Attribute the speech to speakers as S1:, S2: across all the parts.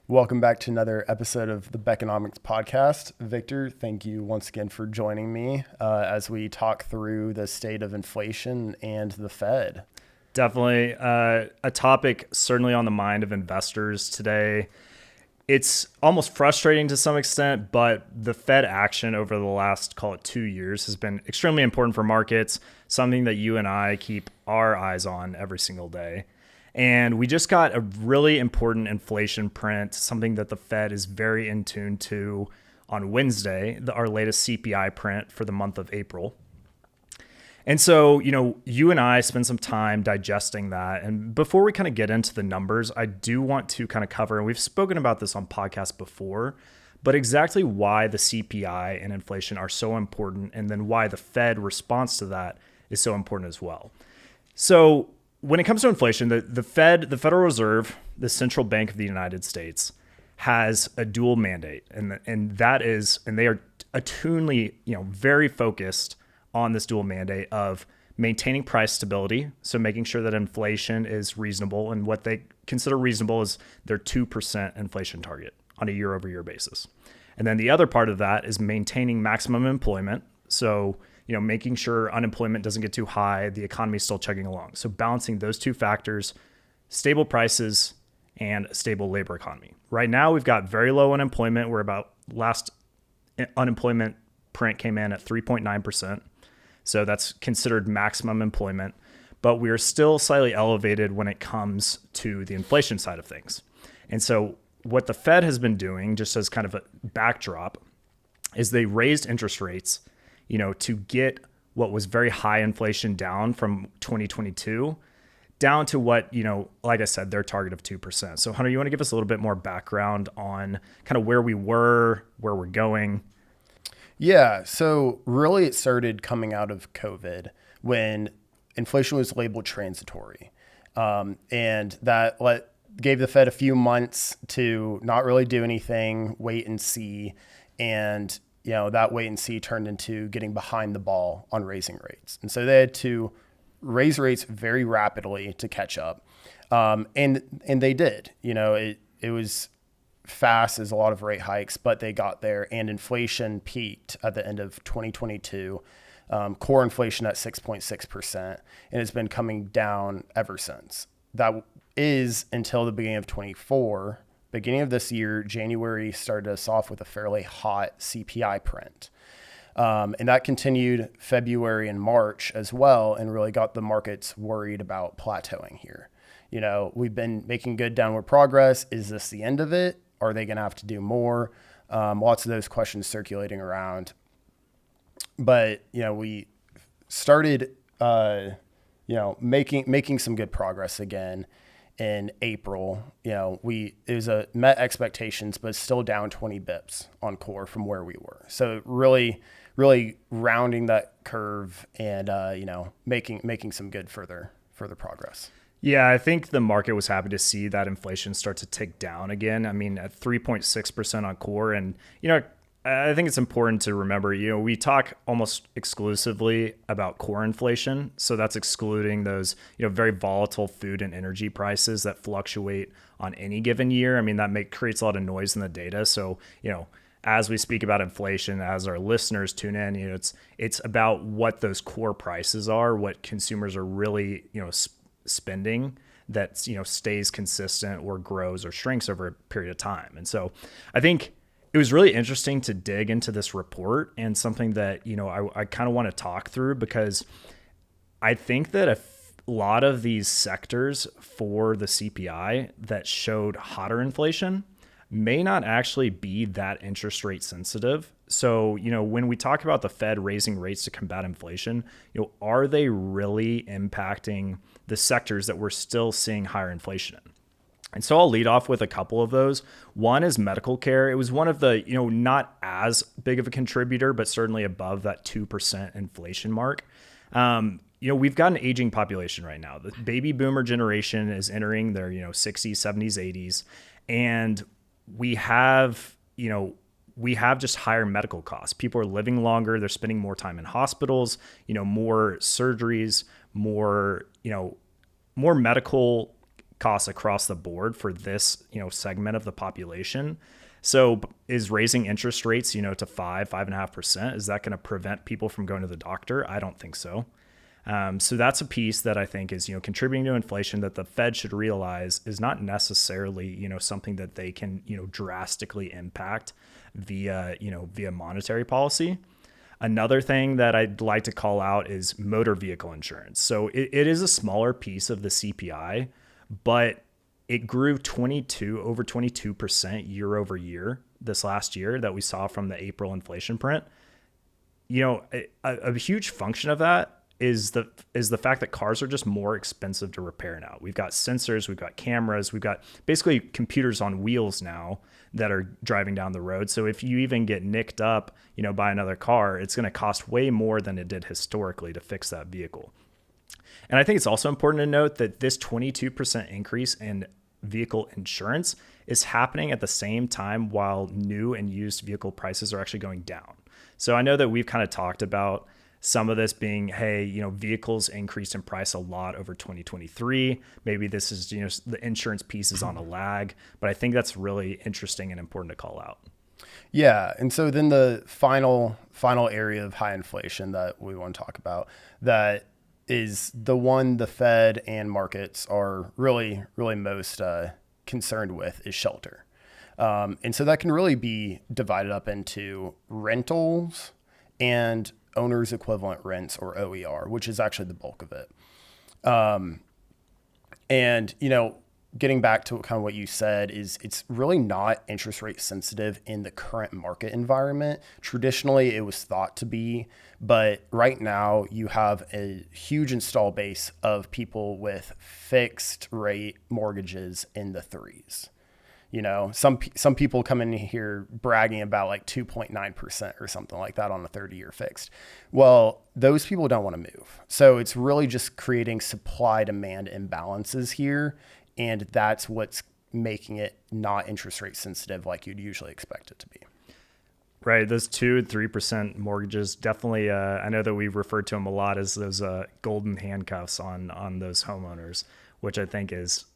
S1: Welcome back to another episode of the Beconomics podcast. Victor, thank you once again for joining me as we talk through the state of inflation and the Fed.
S2: Definitely a topic certainly on the mind of investors today. It's almost frustrating to some extent, but the Fed action over the last, call it 2 years, has been extremely important for markets, something that you and I keep our eyes on every single day. And we just got a really important inflation print, something that the Fed is very in tune to on Wednesday, our latest CPI print for the month of April. And so, you and I spend some time digesting that. And before we kind of get into the numbers, I do want to kind of cover, and we've spoken about this on podcasts before, but exactly why the CPI and inflation are so important, and then why the Fed response to that is so important as well. So when it comes to inflation, the Fed, the Federal Reserve, the central bank of the United States, has a dual mandate, and they are attunedly, very focused on this dual mandate of maintaining price stability, so making sure that inflation is reasonable, and what they consider reasonable is their 2% inflation target on a year-over-year basis. And then the other part of that is maintaining maximum employment, so making sure unemployment doesn't get too high, the economy is still chugging along. So balancing those two factors, stable prices and a stable labor economy. Right now, we've got very low unemployment. We're about last unemployment print came in at 3.9%. So that's considered maximum employment, but we're still slightly elevated when it comes to the inflation side of things. And so what the Fed has been doing, just as kind of a backdrop, is they raised interest rates to get what was very high inflation down from 2022 down to what, like I said, their target of 2%. So Hunter, you want to give us a little bit more background on kind of where we were, where we're going?
S1: Yeah, so really it started coming out of COVID when inflation was labeled transitory. And that gave the Fed a few months to not really do anything, wait and see. And that wait and see turned into getting behind the ball on raising rates. And so they had to raise rates very rapidly to catch up. And they did. It was fast as a lot of rate hikes, but they got there, and inflation peaked at the end of 2022. Core inflation at 6.6%, and it's been coming down ever since. That is until the beginning of 24. Beginning of this year, January started us off with a fairly hot CPI print. And that continued February and March as well, and really got the markets worried about plateauing here. We've been making good downward progress. Is this the end of it? Are they going to have to do more? Lots of those questions circulating around. But, we started, making some good progress again in April. It was met expectations, but still down 20 bips on core from where we were. So really, really rounding that curve and, making some good further progress.
S2: Yeah, I think the market was happy to see that inflation start to tick down again. I mean, at 3.6% on core. And, I think it's important to remember, we talk almost exclusively about core inflation. So that's excluding those, very volatile food and energy prices that fluctuate on any given year. I mean, that creates a lot of noise in the data. So, as we speak about inflation, as our listeners tune in, it's about what those core prices are, what consumers are really, spending that, stays consistent or grows or shrinks over a period of time. And so I think it was really interesting to dig into this report, and something that, I kind of want to talk through, because I think that a lot of these sectors for the CPI that showed hotter inflation may not actually be that interest rate sensitive. So, when we talk about the Fed raising rates to combat inflation, are they really impacting the sectors that we're still seeing higher inflation in? And so I'll lead off with a couple of those. One is medical care. It was one of the, not as big of a contributor, but certainly above that 2% inflation mark. We've got an aging population right now. The baby boomer generation is entering their, 60s, 70s, 80s. And we have just higher medical costs. People are living longer. They're spending more time in hospitals, more surgeries, more medical costs across the board for this, segment of the population. So is raising interest rates, to 5.5%, is that going to prevent people from going to the doctor? I don't think so. So that's a piece that I think is, contributing to inflation that the Fed should realize is not necessarily, something that they can, drastically impact via monetary policy. Another thing that I'd like to call out is motor vehicle insurance. So it is a smaller piece of the CPI, but it grew over 22% year over year this last year that we saw from the April inflation print. A huge function of that is the fact that cars are just more expensive to repair now. We've got sensors, we've got cameras, we've got basically computers on wheels now that are driving down the road. So if you even get nicked up, by another car, it's going to cost way more than it did historically to fix that vehicle. And I think it's also important to note that this 22% increase in vehicle insurance is happening at the same time while new and used vehicle prices are actually going down. So I know that we've kind of talked about some of this being, hey, vehicles increased in price a lot over 2023. Maybe this is, the insurance piece is on a lag, but I think that's really interesting and important to call out.
S1: Yeah. And so then the final area of high inflation that we want to talk about, that is the one the Fed and markets are really, really most concerned with, is shelter. And so that can really be divided up into rentals and owner's equivalent rents, or OER, which is actually the bulk of it. And, getting back to kind of what you said, is it's really not interest rate sensitive in the current market environment. Traditionally, it was thought to be, but right now you have a huge install base of people with fixed rate mortgages in the threes. Some people come in here bragging about like 2.9% or something like that on a 30-year fixed. Well, those people don't want to move. So it's really just creating supply demand imbalances here. And that's what's making it not interest rate sensitive like you'd usually expect it to be.
S2: Right. Those 2 and 3% mortgages definitely, I know that we've referred to them a lot as those golden handcuffs on those homeowners, which I think is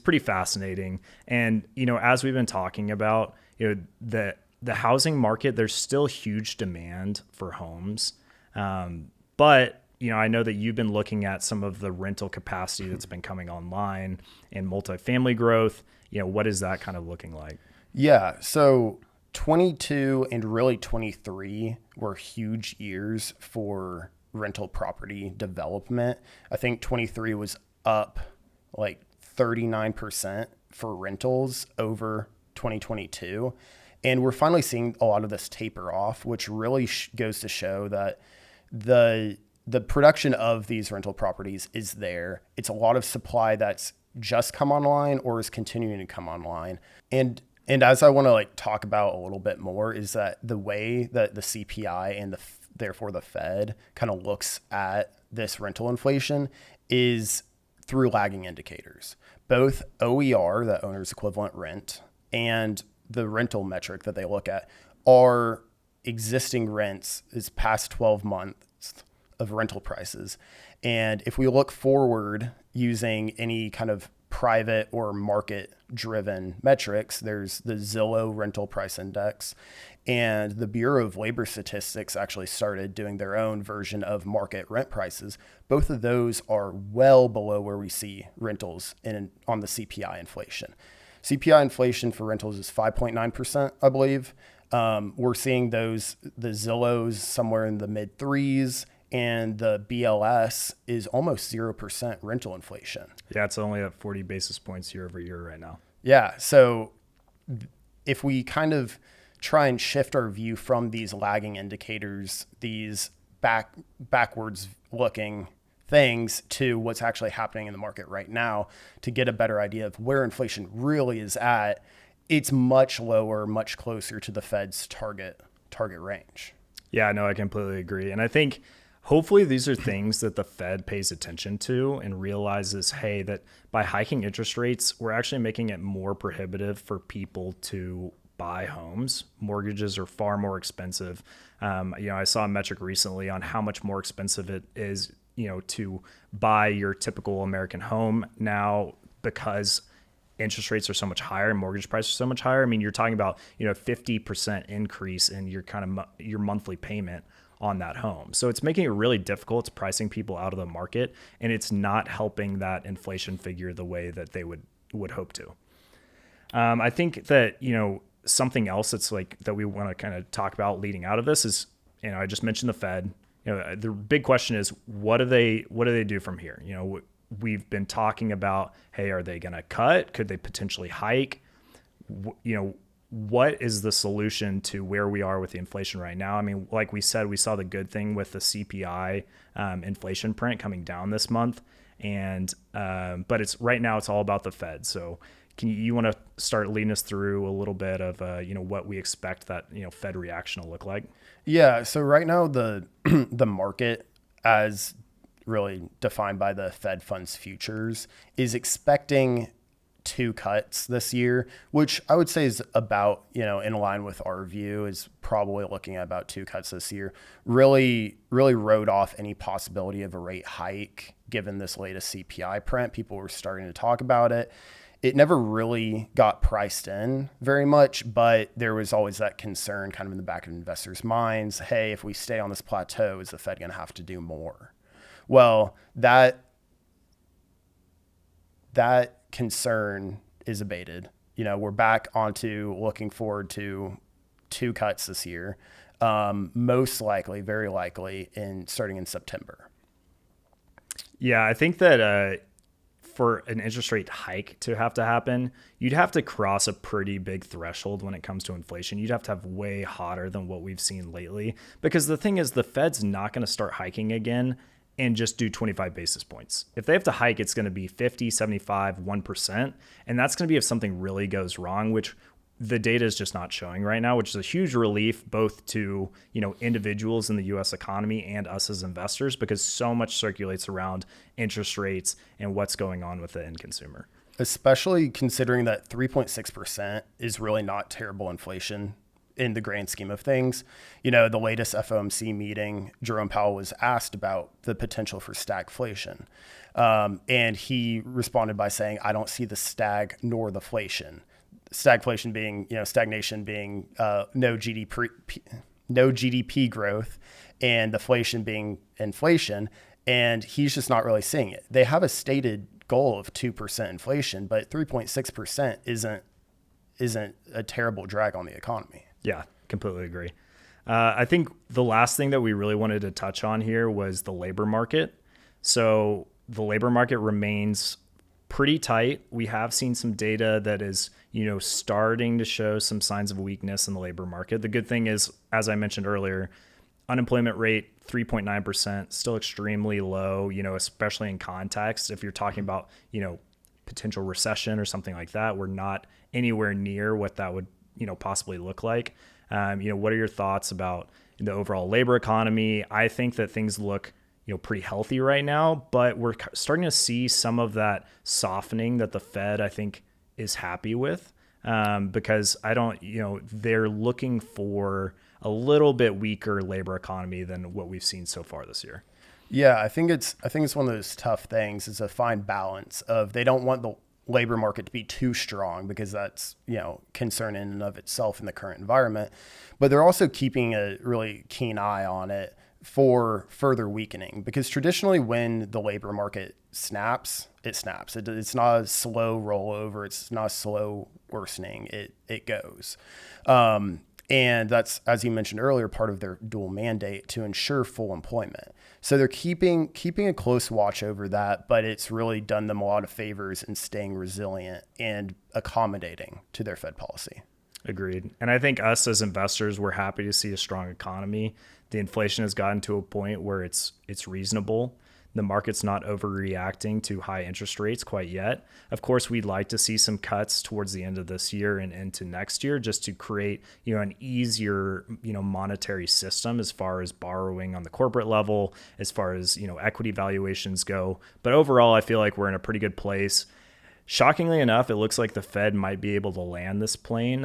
S2: pretty fascinating. And, as we've been talking about, the housing market, there's still huge demand for homes. But, I know that you've been looking at some of the rental capacity that's been coming online and multifamily growth. What is that kind of looking like?
S1: Yeah. So 22 and really 23 were huge years for rental property development. I think 23 was up like 39% for rentals over 2022. And we're finally seeing a lot of this taper off, which really goes to show that the production of these rental properties is there. It's a lot of supply that's just come online or is continuing to come online. And as I want to talk about a little bit more, is that the way that the CPI and therefore the Fed kind of looks at this rental inflation is through lagging indicators. Both OER, the owner's equivalent rent, and the rental metric that they look at are existing rents is past 12 months of rental prices. And if we look forward using any kind of private or market driven metrics, there's the Zillow rental price index, and the Bureau of Labor Statistics actually started doing their own version of market rent prices. Both of those are well below where we see rentals on the CPI inflation. CPI inflation for rentals is 5.9%, I believe. We're seeing the Zillows somewhere in the mid threes, and the BLS is almost 0% rental inflation.
S2: Yeah, it's only at 40 basis points year over year right now.
S1: Yeah. So if we kind of try and shift our view from these lagging indicators, these backwards looking things, to what's actually happening in the market right now, to get a better idea of where inflation really is at, it's much lower, much closer to the Fed's target range.
S2: Yeah, no, I completely agree. And I think hopefully these are things that the Fed pays attention to and realizes, hey, that by hiking interest rates, we're actually making it more prohibitive for people to buy homes. Mortgages are far more expensive. I saw a metric recently on how much more expensive it is, to buy your typical American home now because interest rates are so much higher and mortgage prices are so much higher. I mean, you're talking about, 50% increase in your your monthly payment on that home. So it's making it really difficult. It's pricing people out of the market, and it's not helping that inflation figure the way that they would hope to. I think that, something else that's like that we want to kind of talk about leading out of this is, I just mentioned the Fed. The big question is, what do they do from here? We've been talking about, hey, are they going to cut? Could they potentially hike? What is the solution to where we are with the inflation right now? I mean, like we said, we saw the good thing with the CPI inflation print coming down this month, and but right now it's all about the Fed. So you want to start leading us through a little bit of what we expect that Fed reaction to look like?
S1: Yeah. So right now the the market, as really defined by the Fed funds futures, is expecting 2 cuts this year, which I would say is about, in line with our view, is probably looking at about 2 cuts this year. Really wrote off any possibility of a rate hike given this latest CPI print. People were starting to talk about it. It never really got priced in very much, but there was always that concern kind of in the back of investors' minds. Hey, if we stay on this plateau, is the Fed going to have to do more? Well, that concern is abated. We're back onto looking forward to 2 cuts this year, most likely, very likely, starting in September.
S2: Yeah, I think that for an interest rate hike to happen, you'd have to cross a pretty big threshold when it comes to inflation. You'd have to have way hotter than what we've seen lately, because the thing is, the Fed's not going to start hiking again and just do 25 basis points. If they have to hike, it's going to be 50, 75, 1%. And that's going to be if something really goes wrong, which the data is just not showing right now, which is a huge relief both to, individuals in the US economy and us as investors, because so much circulates around interest rates and what's going on with the end consumer.
S1: Especially considering that 3.6% is really not terrible inflation in the grand scheme of things. The latest FOMC meeting, Jerome Powell was asked about the potential for stagflation. And he responded by saying, I don't see the stag nor the flation. Stagflation being, stagnation being no GDP growth, and deflation being inflation. And he's just not really seeing it. They have a stated goal of 2% inflation, but 3.6% isn't a terrible drag on the economy.
S2: Yeah, completely agree. I think the last thing that we really wanted to touch on here was the labor market. So the labor market remains pretty tight. We have seen some data that is, starting to show some signs of weakness in the labor market. The good thing is, as I mentioned earlier, unemployment rate 3.9%, still extremely low, especially in context. If you're talking about, potential recession or something like that, we're not anywhere near what that would, possibly look like. What are your thoughts about the overall labor economy? I think that things look, pretty healthy right now, but we're starting to see some of that softening that the Fed, I think, is happy with, because they're looking for a little bit weaker labor economy than what we've seen so far this year.
S1: Yeah, I think it's one of those tough things, is a fine balance of, they don't want the labor market to be too strong, because that's, concern in and of itself in the current environment, but they're also keeping a really keen eye on it for further weakening, because traditionally when the labor market snaps, it snaps. It's not a slow rollover. It's not a slow worsening. It goes. And that's, as you mentioned earlier, part of their dual mandate to ensure full employment. So they're keeping a close watch over that, but it's really done them a lot of favors in staying resilient and accommodating to their Fed policy.
S2: Agreed. And I think us as investors, we're happy to see a strong economy. The inflation has gotten to a point where it's reasonable. The market's not overreacting to high interest rates quite yet. Of course, we'd like to see some cuts towards the end of this year and into next year, just to create, an easier, monetary system as far as borrowing on the corporate level, as far as, equity valuations go. But overall, I feel like we're in a pretty good place. Shockingly enough, it looks like the Fed might be able to land this plane,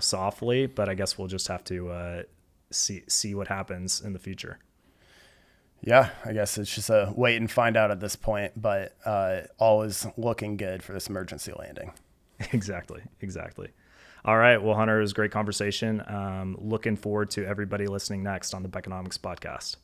S2: softly, but I guess we'll just have to see what happens in the future.
S1: Yeah, I guess it's just a wait and find out at this point, but all is looking good for this emergency landing.
S2: Exactly. All right. Well, Hunter, it was a great conversation. Looking forward to everybody listening next on the Beconomics podcast.